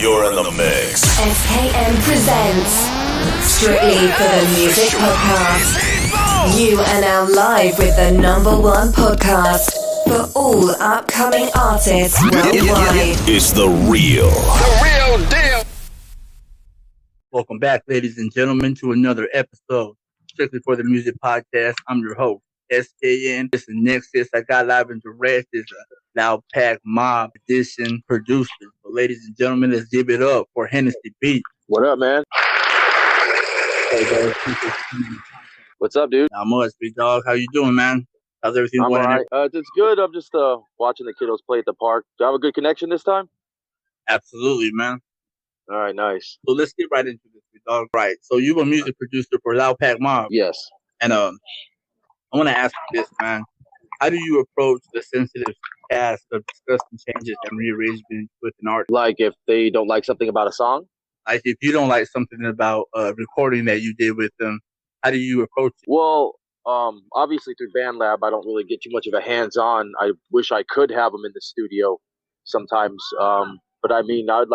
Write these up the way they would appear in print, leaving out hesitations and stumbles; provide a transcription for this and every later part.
You're in the mix. SKM presents Strictly for the Music Podcast. You are now live with the #1 podcast for all upcoming artists worldwide. It's the real deal. Welcome back, ladies and gentlemen, to another episode Strictly for the Music Podcast. I'm your host, SKN. This is Nexus. I got live and direct. This is LoudpvckMobb edition producer. So, ladies and gentlemen, let's give it up for Hennessey Beat. What up, man? What's up, dude? Not much, big dog. How you doing, man? How's everything going? I'm all right. It's good. I'm just watching the kiddos play at the park. Do you have a good connection this time? Absolutely, man. All right, nice. So let's get right into this, big dog. Right. So you're a music producer for LoudpvckMobb. Yes. And I want to ask you this, man. How do you approach the sensitive task of discussing changes and rearrangements with an artist? Like if they don't like something about a song? Like if you don't like something about a recording that you did with them, how do you approach it? Well, obviously through BandLab, I don't really get too much of a hands-on. I wish I could have them in the studio sometimes. But I mean, I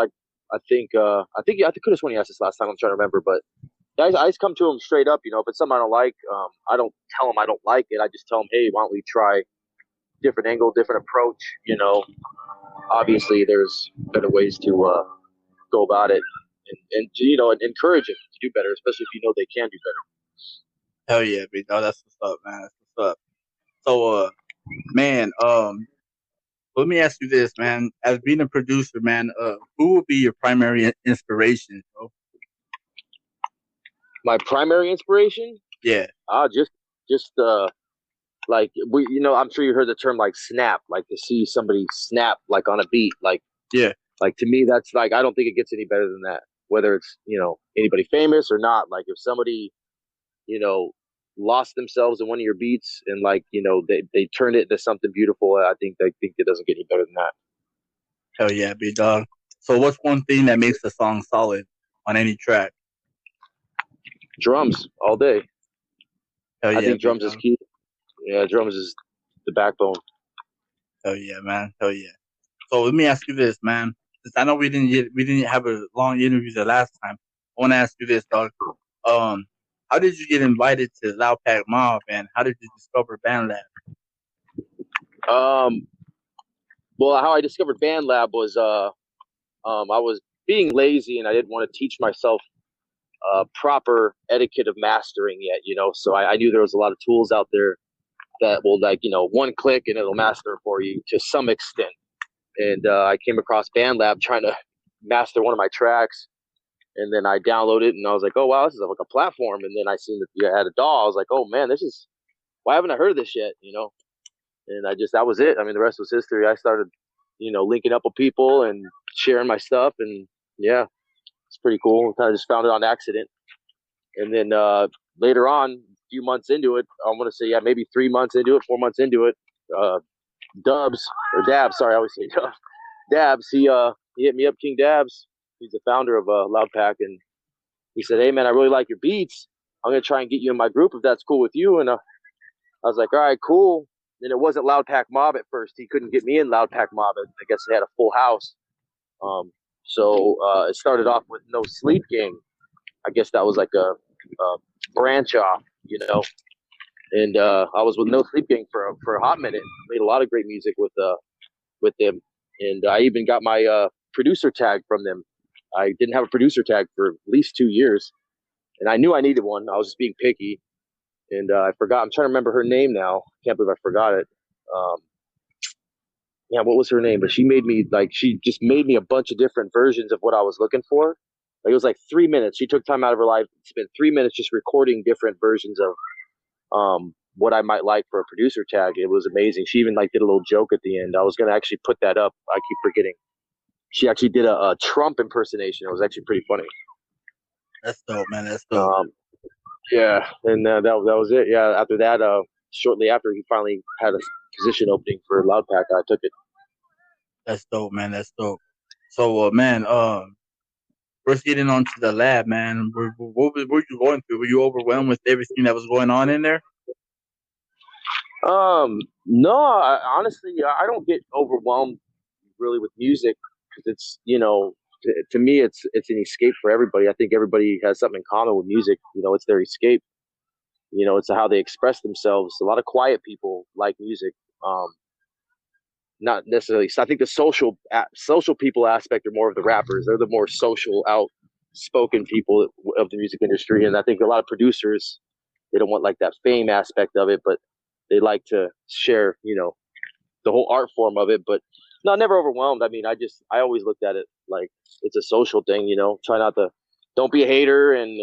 think I could have sworn he asked this last time. I'm trying to remember, but I just come to him straight up. You know, if it's something I don't like, I don't tell him I don't like it. I just tell him, hey, why don't we try different angle, different approach? You know, obviously there's better ways to go about it, and you know, and encourage him to do better, especially if you know they can do better. Hell yeah, big dog. That's what's up, man. That's what's up. So, man, let me ask you this, man. As being a producer, man, who would be your primary inspiration, bro? My primary inspiration? Yeah. Just like we, you know, I'm sure you heard the term like snap, like to see somebody snap like on a beat, like yeah, like to me that's like I don't think it gets any better than that. Whether it's, you know, anybody famous or not, like if somebody, you know, lost themselves in one of your beats and like, you know, they turned it into something beautiful, I think it doesn't get any better than that. Hell yeah, big dog. So what's one thing that makes a song solid on any track? Drums all day. Hell yeah, I think drums is key. Yeah, drums is the backbone. Hell yeah, man. Hell yeah. So let me ask you this, man. Since I know we didn't have a long interview the last time, I want to ask you this, dog. How did you get invited to LoudpvckMobb, and how did you discover BandLab? Well, how I discovered BandLab was I was being lazy and I didn't want to teach myself proper etiquette of mastering yet, you know. So I knew there was a lot of tools out there that will, like, you know, one click and it'll master for you to some extent. And I came across BandLab trying to master one of my tracks, and then I downloaded it and I was like, oh wow, this is like a platform. And then I seen that you had a DAW. I was like, oh man, why haven't I heard of this yet, you know? And that was it. I mean, the rest was history. I started, you know, linking up with people and sharing my stuff, and yeah, it's pretty cool. I just found it on accident. And then later on, a few months into it, I want to say, yeah, maybe 3 months into it, 4 months into it, Dabs, sorry, I always say Dubs. Dabs, he hit me up, King Dabs. He's the founder of Loudpack, and he said, hey man, I really like your beats. I'm going to try and get you in my group if that's cool with you. And I was like, all right, cool. Then it wasn't LoudpvckMobb at first. He couldn't get me in LoudpvckMobb. I guess they had a full house. So it started off with No Sleep Gang. I guess that was like a branch off, you know. And I was with No Sleep Gang for a hot minute. Made a lot of great music with them. And I even got my producer tag from them. I didn't have a producer tag for at least 2 years. And I knew I needed one. I was just being picky. And I forgot. I'm trying to remember her name now. Can't believe I forgot it. Yeah, what was her name? But she just made me a bunch of different versions of what I was looking for. Like, it was like 3 minutes. She took time out of her life, spent 3 minutes just recording different versions of what I might like for a producer tag. It was amazing. She even like did a little joke at the end. I was going to actually put that up. I keep forgetting. She actually did a Trump impersonation. It was actually pretty funny. That's dope, man. That's dope. Yeah, and that was it. Yeah, after that, shortly after, he finally had a position opening for Loudpack. I took it. That's dope, man. That's dope. So, man, first getting onto the lab, man. What were you going through? Were you overwhelmed with everything that was going on in there? No, honestly, I don't get overwhelmed really with music because it's, you know, to me, it's an escape for everybody. I think everybody has something in common with music. You know, it's their escape. You know, it's how they express themselves. A lot of quiet people like music. Not necessarily. So I think the social people aspect are more of the rappers. They're the more social, outspoken people of the music industry. And I think a lot of producers, they don't want like that fame aspect of it, but they like to share, you know, the whole art form of it. But no, never overwhelmed. I mean, I always looked at it like it's a social thing. You know, try not to, don't be a hater, and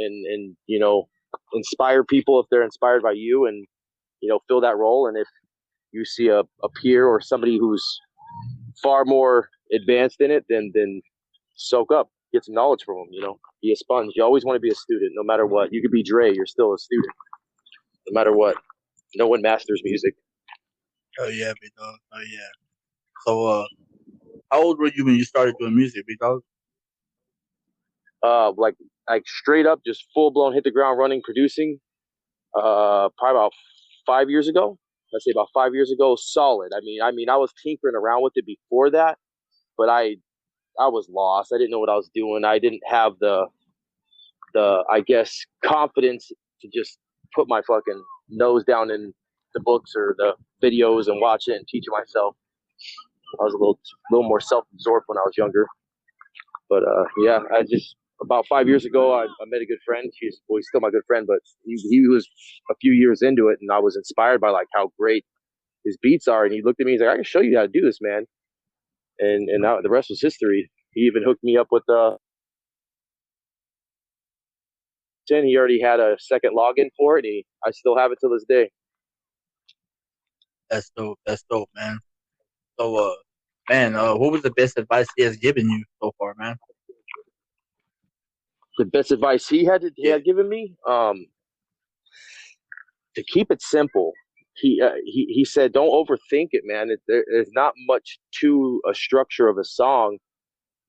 you know, inspire people if they're inspired by you, and you know, fill that role. And if you see a peer or somebody who's far more advanced in it, then soak up, get some knowledge from them. You know, be a sponge. You always want to be a student, no matter what. You could be Dre, you're still a student, no matter what. No one masters music. Oh yeah, big dog. Oh yeah. So how old were you when you started doing music, big dog? Like straight up, just full blown, hit the ground running, producing. Probably about 5 years ago. Let's say about 5 years ago, solid. I mean, I was tinkering around with it before that, but I was lost. I didn't know what I was doing. I didn't have the I guess confidence to just put my fucking nose down in the books or the videos and watch it and teach it myself. I was a little more self absorbed when I was younger. But yeah, I just about 5 years ago, I met a good friend. He's still my good friend, but he was a few years into it, and I was inspired by like how great his beats are. And he looked at me, he's like, "I can show you how to do this, man." And now the rest was history. He even hooked me up with he already had a second login for it. I still have it till this day. That's dope. That's dope, man. So man, what was the best advice he has given you so far, man? The best advice he had given me, to keep it simple. He said, don't overthink it, man. There's not much to a structure of a song.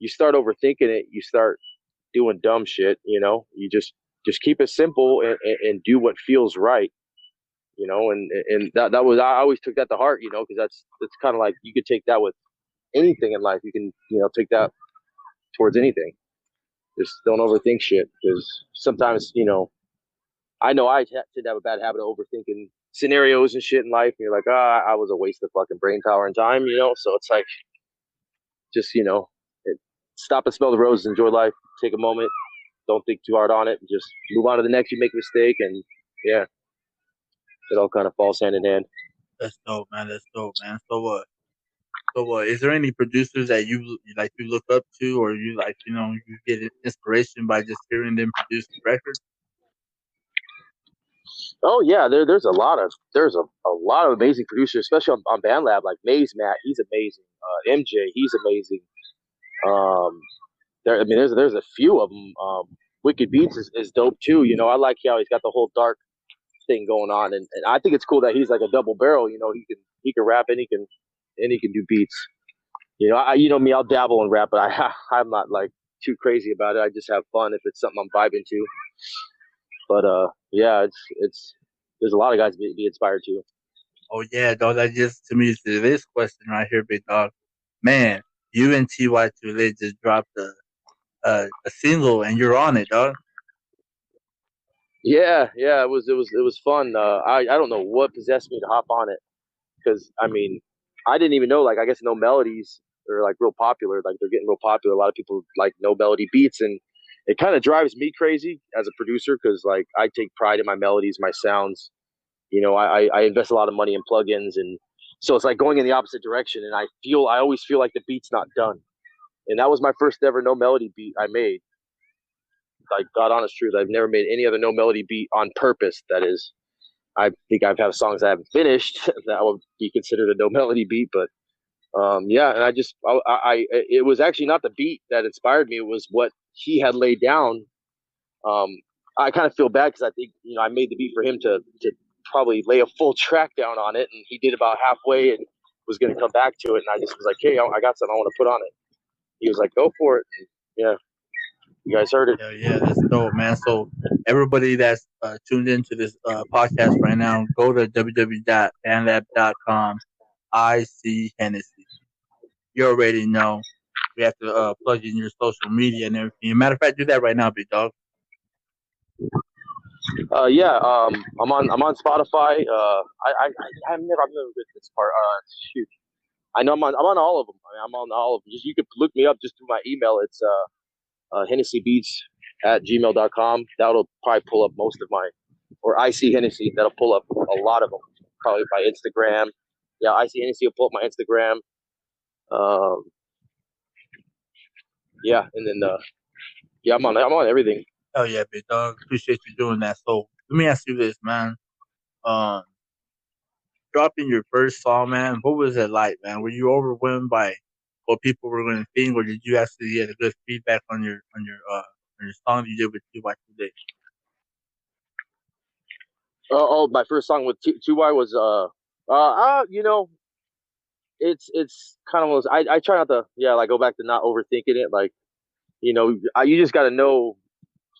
You start overthinking it, you start doing dumb shit. You know, you just keep it simple and do what feels right. You know, and that was, I always took that to heart. You know, because that's kind of like, you could take that with anything in life. You can, you know, take that towards anything. Just don't overthink shit, because sometimes, you know I tend to have a bad habit of overthinking scenarios and shit in life. And you're like, I was a waste of fucking brain power and time, you know? So it's like, just, you know, stop and smell the roses, enjoy life, take a moment, don't think too hard on it, and just move on to the next. You make a mistake, and yeah, it all kind of falls hand in hand. That's dope, man. That's dope, man. So is there any producers that you look up to, or you like, you know, you get inspiration by just hearing them produce records? Oh yeah, there's a lot of amazing producers, especially on BandLab, like Maze Matt, he's amazing. MJ, he's amazing. Um, there's a few of them. Wicked Beats is dope too. You know, I like how he's got the whole dark thing going on, and I think it's cool that he's like a double barrel. You know, he can rap and he can do beats. You know, you know me, I'll dabble in rap, but I'm not like too crazy about it. I just have fun if it's something I'm vibing to. But yeah, it's there's a lot of guys to be inspired to. Oh yeah, dog. That just to me to this question right here, big dog. Man, you and Ty Tule just dropped a single, and you're on it, dog. Yeah, it was fun. I don't know what possessed me to hop on it, because I mean, I didn't even know, like, I guess No Melodies are like real popular. Like, they're getting real popular. A lot of people like No Melody beats, and it kind of drives me crazy as a producer, because like I take pride in my melodies, my sounds. You know, I invest a lot of money in plugins, and so it's like going in the opposite direction. And I always feel like the beat's not done. And that was my first ever No Melody beat I made. Like, God honest truth, I've never made any other No Melody beat on purpose. That is, I think I've had songs I haven't finished that would be considered a No Melody beat. But yeah, and it was actually not the beat that inspired me. It was what he had laid down. Um, I kind of feel bad, because I think, you know, I made the beat for him to probably lay a full track down on it, and he did about halfway and was going to come back to it. And I just was like, hey, I got something I want to put on it. He was like, go for it. And yeah, you guys heard it. Yeah, that's dope, man. So everybody that's tuned into this podcast right now, go to www.bandlab.com. I see Hennessey. You already know. we have to plug in your social media and everything. Matter of fact, do that right now, big dog. I'm on Spotify. I've never been this part. Shoot, I know I'm on all of them. I'm on all of them. Just you could look me up just through my email. It's HennessyBeats@gmail.com. That'll probably pull up most of my, or I see Hennessy. That'll pull up a lot of them. Probably my Instagram. Yeah, I see Hennessy will pull up my Instagram. Yeah, and then I'm on everything. Oh yeah, big dog. Appreciate you doing that. So let me ask you this, man. Dropping your first song, man. What was it like, man? Were you overwhelmed by what people were going to think, or did you actually get a good feedback on your song that you did with TY today? My first song with 2Y was it's kind of I try not to go back to not overthinking it. Like, you just got to know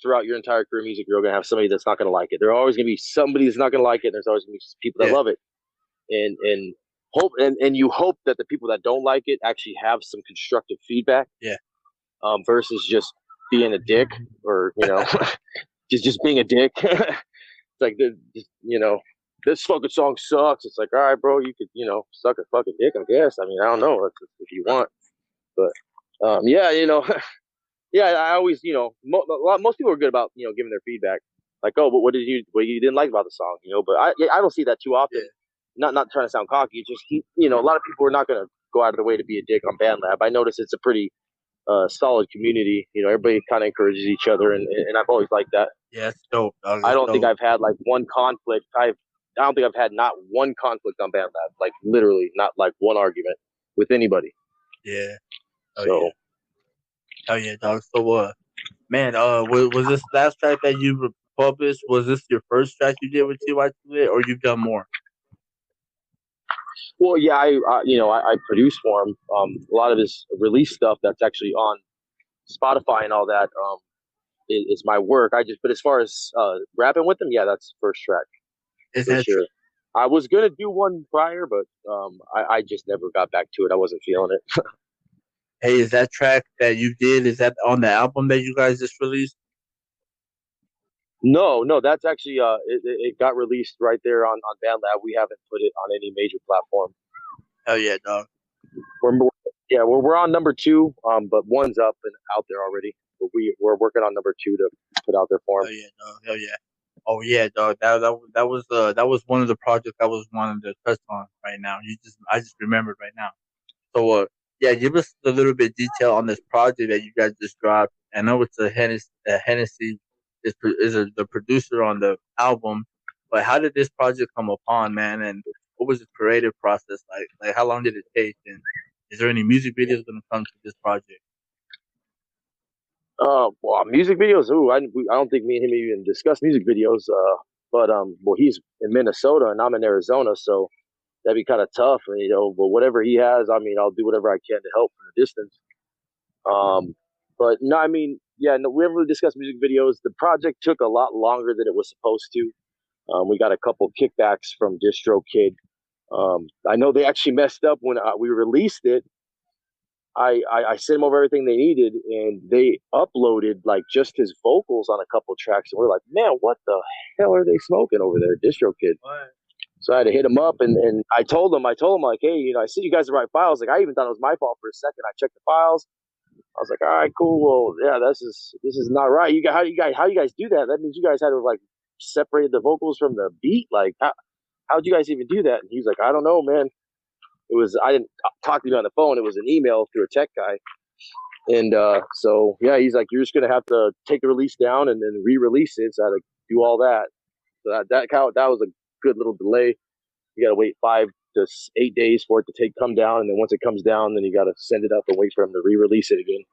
throughout your entire career music you're gonna have somebody that's not gonna like it. There's always gonna be somebody that's not gonna like it. And there's always gonna be people that love it, and hope and you hope that the people that don't like it actually have some constructive feedback. Yeah. Versus just being a dick or just being a dick. It's like this fucking song sucks. It's like, all right, bro, you could suck a fucking dick, I guess. I mean, I don't know if you want, but yeah, I always most people are good about giving their feedback. Like, oh, but what you didn't like about the song, But I don't see that too often. Yeah. Not trying to sound cocky, just a lot of people are not gonna go out of their way to be a dick on BandLab. I notice it's a pretty solid community. Everybody kind of encourages each other, and I've always liked that. Yeah, it's dope, dog. I don't think I've had like one conflict. I don't think I've had not one conflict on BandLab. Like literally, not like one argument with anybody. Yeah. Oh yeah, dog. So, man, was this last track that you published? Was this your first track you did with TY today, or you've done more? Well, yeah, I produce for him. A lot of his release stuff that's actually on Spotify and all that is my work. But as far as rapping with him, yeah, that's first track. Is that sure? I was gonna do one prior, but I just never got back to it. I wasn't feeling it. Hey, is that track that you did? Is that on the album that you guys just released? No, that's actually it got released right there on BandLab. We haven't put it on any major platform. Hell yeah, dog. We're on number 2, but one's up and out there already. But we're working on number 2 to put out there for him. Hell yeah, dog. Hell yeah. Oh yeah, dog. That was one of the projects I was wanting to touch on right now. I just remembered right now. So give us a little bit of detail on this project that you guys just dropped. I know it's Hennessey is the producer on the album, but how did this project come upon, man? And what was the creative process like? Like, how long did it take? And is there any music videos going to come to this project? Well, music videos. I don't think me and him even discuss music videos. But he's in Minnesota and I'm in Arizona, so that'd be kind of tough, But whatever he has, I mean, I'll do whatever I can to help from a distance. But no, I mean, we haven't really discussed music videos. The project took a lot longer than it was supposed to. We got a couple kickbacks from DistroKid. I know they actually messed up when we released it. I sent them over everything they needed, and they uploaded like just his vocals on a couple tracks, and we're like, man, what the hell are they smoking over there, DistroKid? What? So I had to hit him up, and I told him like, hey, I see you guys write files. Like, I even thought it was my fault for a second. I checked the files. I was like, all right, cool. Well, yeah, this is not right. How you guys do that? That means you guys had to like separate the vocals from the beat. Like, how'd you guys even do that? And he's like, I don't know, man. I didn't talk to you on the phone. It was an email through a tech guy. And so, yeah, he's like, you're just going to have to take the release down and then re-release it. So I had to do all that. So that was a good little delay. You got to wait 5 to 8 days for it to come down. And then once it comes down, then you got to send it up and wait for him to re-release it again.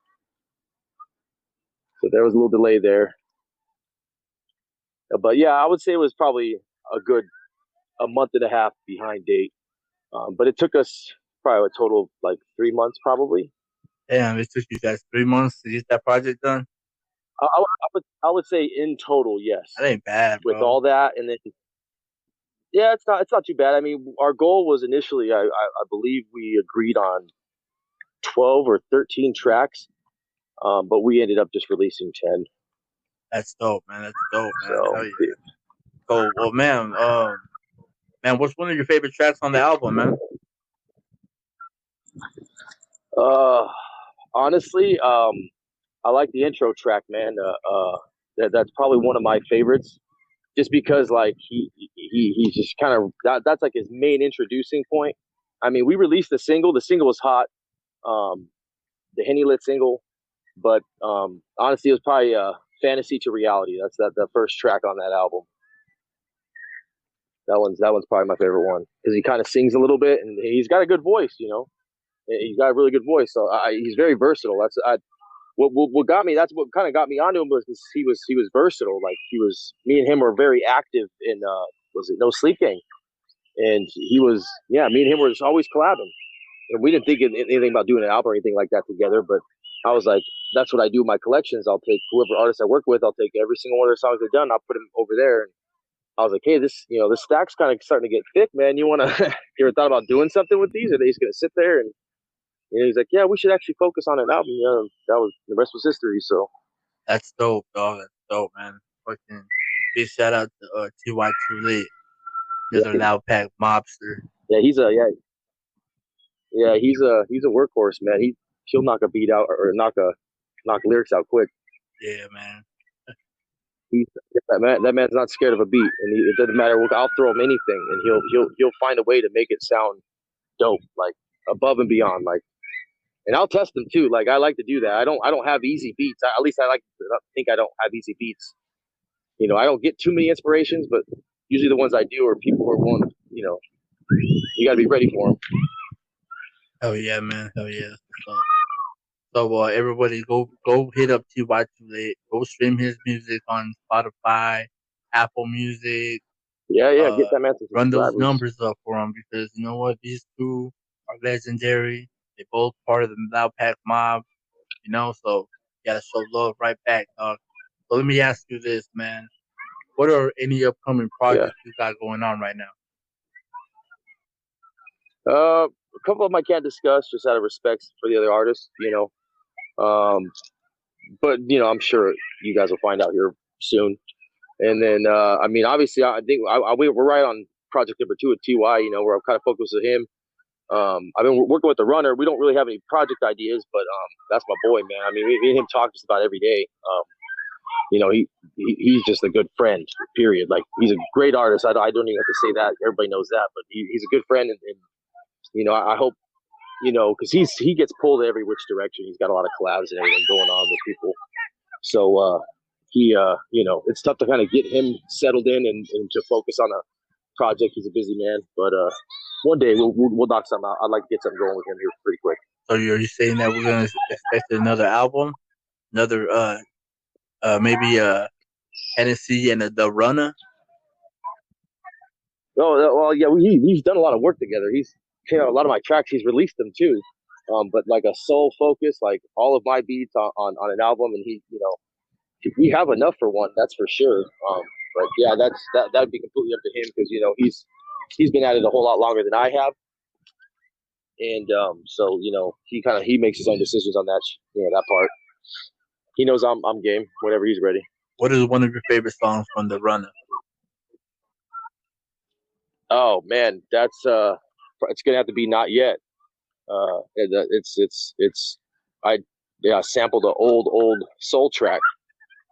So there was a little delay there. But yeah, I would say it was probably a month and a half behind date. But it took us probably a total of like 3 months, probably. Damn, it took you guys 3 months to get that project done? I would say in total, yes. That ain't bad, bro. With all that, and then yeah, it's not too bad. I mean, our goal was initially, I believe we agreed on 12 or 13 tracks, but we ended up just releasing 10. That's dope, man. That's dope, man. So, Hell yeah. So, well, man, what's one of your favorite tracks on the album, man? honestly, I like the intro track, man. That's probably one of my favorites, just because like he's just kind of that's like his main introducing point. I mean, we released the single. The single was hot, the Henny Lit single, but honestly, it was probably Fantasy to Reality. That's the first track on that album. That one's probably my favorite one because he kind of sings a little bit and he's got a good voice. He's got a really good voice. So he's very versatile. What got me. That's what kind of got me onto him was he was versatile. Like me and him were very active in was it No Sleep Gang, and me and him were just always collabing, and we didn't think anything about doing an album or anything like that together. But I was like, that's what I do in my collections. I'll take whoever artist I work with. I'll take every single one of their songs they've done. I'll put them over there. And I was like, hey, this stack's kind of starting to get thick, man. You want to? You ever thought about doing something with these? Or are they just gonna sit there? And he's like, yeah, we should actually focus on an album. That was the rest was history. So That's dope, dog. That's dope, man. Fucking big shout out to Ty Too Late, the other Loudpack mobster. Yeah, he's a workhorse, man. He'll knock a beat out or knock lyrics out quick. Yeah, man. That man's not scared of a beat, and it doesn't matter. I'll throw him anything, and he'll find a way to make it sound dope, like above and beyond. Like, and I'll test them too. Like I like to do that. I don't have easy beats. At least I like to think I don't have easy beats. I don't get too many inspirations, but usually the ones I do are people who are willing. You got to be ready for them. Hell yeah, man. Hell yeah. So everybody go hit up Ty Too Late. Go stream his music on Spotify, Apple Music. Yeah, get that man. Run those numbers up for him because you know what? These two are legendary. They both part of the LoudpvckMobb. So you gotta show love right back, dog. So let me ask you this, man. What are any upcoming projects you got going on right now? A couple of them I can't discuss just out of respect for the other artists, but I'm sure you guys will find out here soon. And then, obviously, I think we're right on project number 2 with Ty. Where I'm kind of focused with him. I've been working with the Runner. We don't really have any project ideas, but that's my boy, man. I mean, me and him talk just about every day. He's just a good friend. Period. Like he's a great artist. I don't even have to say that. Everybody knows that, but he's a good friend, and I hope. Because he gets pulled every which direction. He's got a lot of collabs and everything going on with people. So it's tough to kind of get him settled in and to focus on a project. He's a busy man, but one day we'll knock something out. I'd like to get something going with him here pretty quick. So are you saying that we're gonna expect another album, another maybe Hennessey and the Runner? Oh well, yeah, he's done a lot of work together. He's a lot of my tracks. He's released them too, but like a sole focus, like all of my beats on an album, and we have enough for one, that's for sure. But yeah, that'd be completely up to him because he's been at it a whole lot longer than I have, and so he makes his own decisions on that that part. He knows I'm game whenever he's ready. What is one of your favorite songs from the Runner? Oh man, that's it's gonna have to be Not Yet. I sampled an old soul track.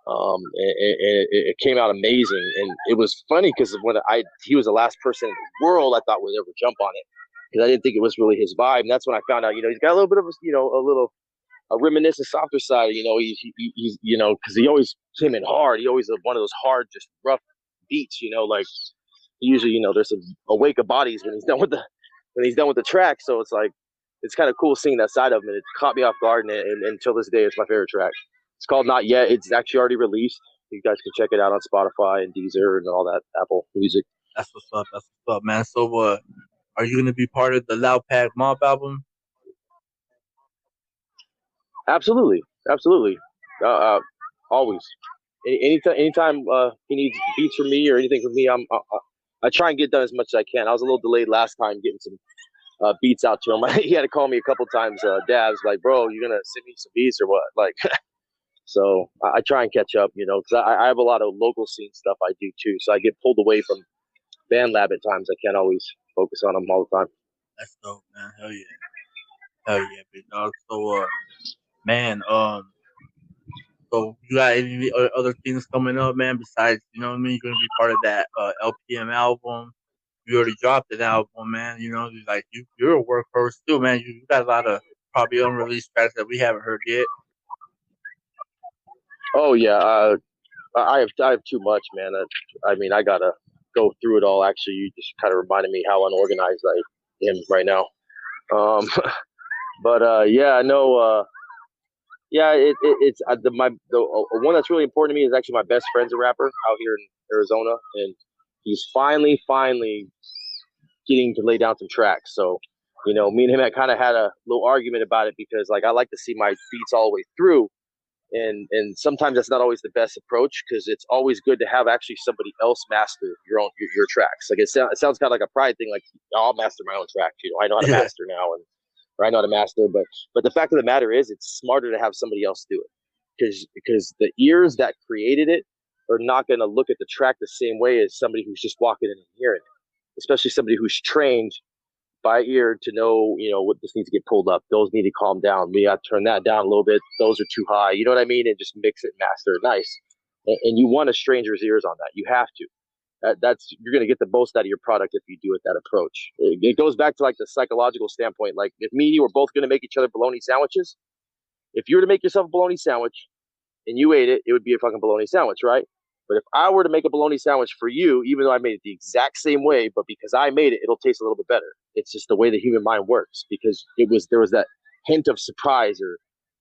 It came out amazing, and it was funny because he was the last person in the world I thought would ever jump on it because I didn't think it was really his vibe, and that's when I found out he's got a little bit of a reminiscent softer side. He's because he always came in hard. He always one of those hard, just rough beats. Like usually there's a wake of bodies when he's done with the track. So it's like it's kind of cool seeing that side of him, and it caught me off guard. And until this day, it's my favorite track. It's called Not Yet. It's actually already released. You guys can check it out on Spotify and Deezer and all that Apple Music. That's what's up. That's what's up, man. So, are you gonna be part of the LoudpvckMobb album? Absolutely. Always. Anytime he needs beats from me or anything from me, I try and get done as much as I can. I was a little delayed last time getting some beats out to him. He had to call me a couple times. Dabs, like, bro, you gonna send me some beats or what? Like, so I try and catch up, because I have a lot of local scene stuff I do too. So I get pulled away from BandLab at times. I can't always focus on them all the time. That's dope, man. Hell yeah, big dog. So, man, so you got any other things coming up, man? Besides, you know what I mean? You're gonna be part of that LPM album. You already dropped an album, man. Like you're a workhorse too, man. You got a lot of probably unreleased tracks that we haven't heard yet. Oh yeah, I have too much, man. I mean, I gotta go through it all. Actually, you just kind of reminded me how unorganized I am right now. But yeah, I know. Yeah, it's the one that's really important to me is actually my best friend's a rapper out here in Arizona, and he's finally getting to lay down some tracks. So, me and him had kind of had a little argument about it because like I like to see my beats all the way through, and sometimes that's not always the best approach because it's always good to have actually somebody else master your tracks. Like it sounds kind of like a pride thing, like I'll master my own tracks. I know how to master now, or I know how to master, but the fact of the matter is, it's smarter to have somebody else do it because the ears that created it are not going to look at the track the same way as somebody who's just walking in and hearing it, especially somebody who's trained by ear to know, what this needs to get pulled up. Those need to calm down. We got to turn that down a little bit. Those are too high. You know what I mean? And just mix it, master it nice. And you want a stranger's ears on that. You have to. You're going to get the most out of your product if you do it that approach. It goes back to like the psychological standpoint. Like if me and you were both going to make each other bologna sandwiches, if you were to make yourself a bologna sandwich and you ate it, it would be a fucking bologna sandwich, right? But if I were to make a bologna sandwich for you, even though I made it the exact same way, but because I made it, it'll taste a little bit better. It's just the way the human mind works because there was that hint of surprise or,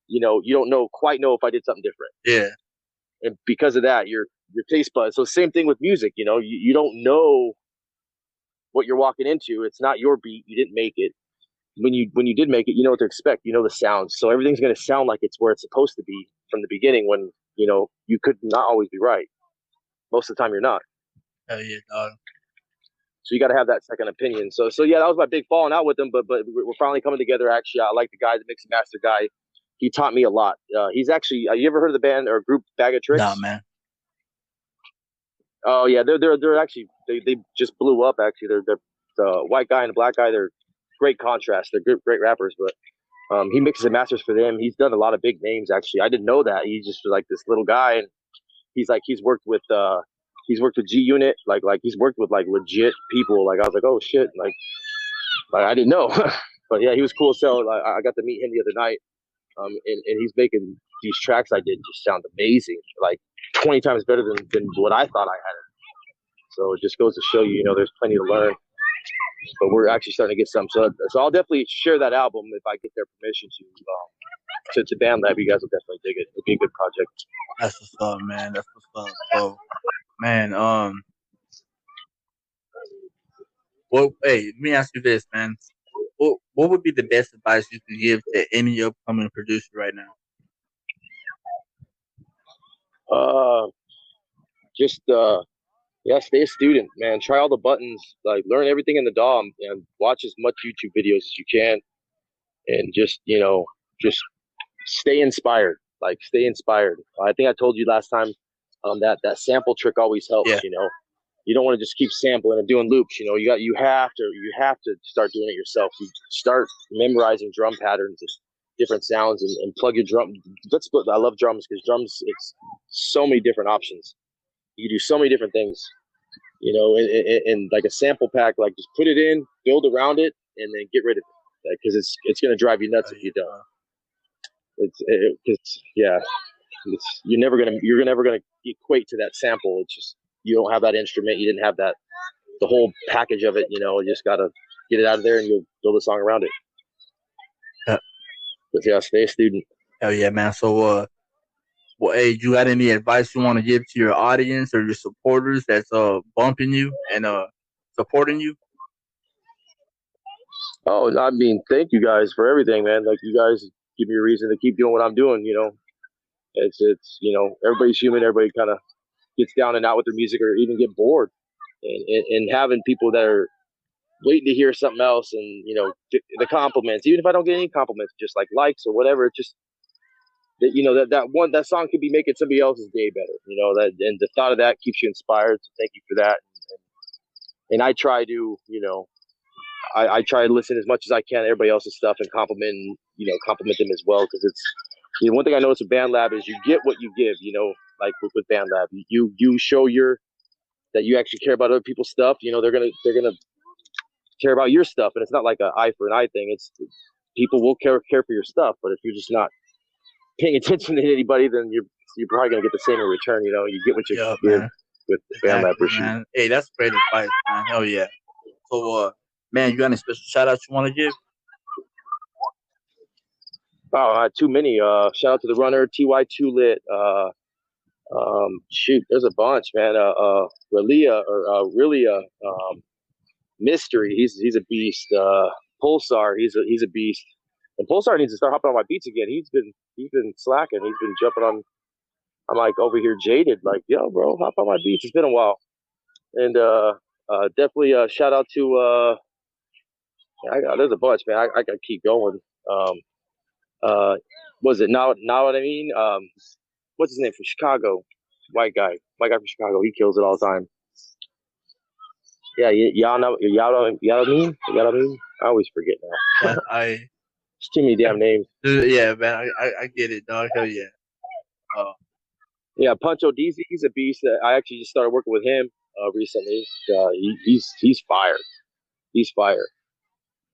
you don't quite know if I did something different. Yeah. And because of that, your taste buds. So same thing with music, you don't know what you're walking into. It's not your beat. You didn't make it. When you did make it, you know what to expect. You know the sounds. So everything's going to sound like it's where it's supposed to be from the beginning when, you could not always be right. Most of the time you're not. Hell yeah, dog. So you got to have that second opinion. So yeah, that was my big falling out with him, but we're finally coming together. Actually, I like the guy, the mix and master guy. He taught me a lot. He's actually, you ever heard of the band or group Bag of Tricks? Nah, man. Oh yeah, they're actually they just blew up. Actually, they're the white guy and the black guy. They're great contrast. They're great rappers, but he mixes and masters for them. He's done a lot of big names. Actually, I didn't know that. He just was like this little guy, and he's worked with G Unit. Like he's worked with like legit people. Like I was like, oh shit, like I didn't know. But yeah, he was cool. So like, I got to meet him the other night. And he's making these tracks I did just sound amazing, like 20 times better than what I thought I had it. So it just goes to show you, there's plenty to learn. But we're actually starting to get some. So I'll definitely share that album if I get their permission to BandLab. You guys will definitely dig it. It'll be a good project. That's what's up, man. That's what's up. So, man, well, hey, let me ask you this, man. What would be the best advice you could give to any upcoming producer right now? Yeah, stay a student, man. Try all the buttons, like learn everything in the DAW and watch as much YouTube videos as you can, and just stay inspired. Like stay inspired. I think I told you last time, that sample trick always helps. Yeah. You don't want to just keep sampling and doing loops. You have to start doing it yourself. You start memorizing drum patterns and different sounds and plug your drum. I love drums because drums, it's so many different options. You can do so many different things, and like a sample pack, like just put it in, build around it, and then get rid of it because it's going to drive you nuts if you don't. You're never gonna equate to that sample. It's just you don't have that instrument, you didn't have that the whole package of it. You just gotta get it out of there, and you'll build a song around it. Yeah. But yeah, stay a student. Hell yeah, man. So well, hey, you got any advice you want to give to your audience or your supporters that's bumping you and supporting you? Oh, I mean, thank you guys for everything, man. Like you guys give me a reason to keep doing what I'm doing. It's everybody's human. Everybody kind of gets down and out with their music or even get bored, and having people that are waiting to hear something else, and the compliments. Even if I don't get any compliments, just like likes or whatever, it just that song could be making somebody else's day better. And the thought of that keeps you inspired. So thank you for that. And I try to I try to listen as much as I can to everybody else's stuff and compliment them as well, because it's one thing I noticed with BandLab is you get what you give. Like with BandLab, you show that you actually care about other people's stuff. They're gonna care about your stuff, and it's not like an eye for an eye thing. It's people will care for your stuff, but if you're just not paying attention to anybody, then you're probably gonna get the same in return. You get what you give with BandLab for sure. Man. Hey, that's great advice, man. Hell yeah. So, man, you got any special shout outs you want to give? Oh, too many. Shout out to the runner, TY2 Lit. Shoot, there's a bunch, man. Relia, Mystery. He's a beast. Pulsar. He's a beast. And Pulsar needs to start hopping on my beats again. He's been slacking. He's been jumping on. I'm like over here jaded. Like, yo, bro, hop on my beats. It's been a while. And definitely shout out to. There's a bunch, man. I gotta keep going. Was it now what I mean? What's his name from Chicago? White guy from Chicago. He kills it all the time. Yeah, y'all know mean? I always forget now. It's too many damn names. Yeah, man, I get it, dog. Hell yeah. Yeah, Puncho DZ, he's a beast. I actually just started working with him recently. He's fire. He's fire.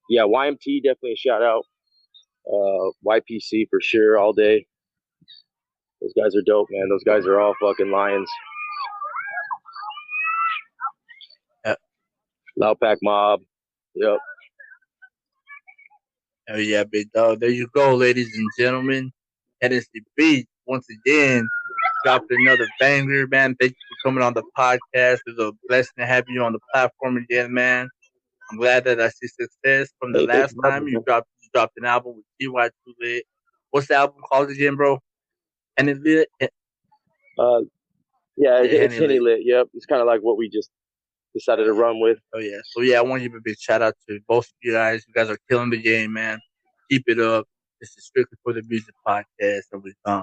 Yeah, YMT, definitely a shout out. YPC for sure, all day. Those guys are dope, man. Those guys are all fucking lions. Yep. LoudpvckMobb. Yep. Oh yeah, big dog. There you go, ladies and gentlemen. Hennessey Beat once again dropped another banger, man. Thank you for coming on the podcast. It's a blessing to have you on the platform again, man. I'm glad that I see success from the last time you dropped an album with TY2 Lit. What's the album called again, bro? Hennessey Lit? Yeah, it's Hennessey Lit. Yep. It's kind of like what we just decided to run with. Oh yeah. So yeah, I want to give a big shout out to both of you guys. You guys are killing the game, man. Keep it up. This is strictly for the music podcast, and we're done.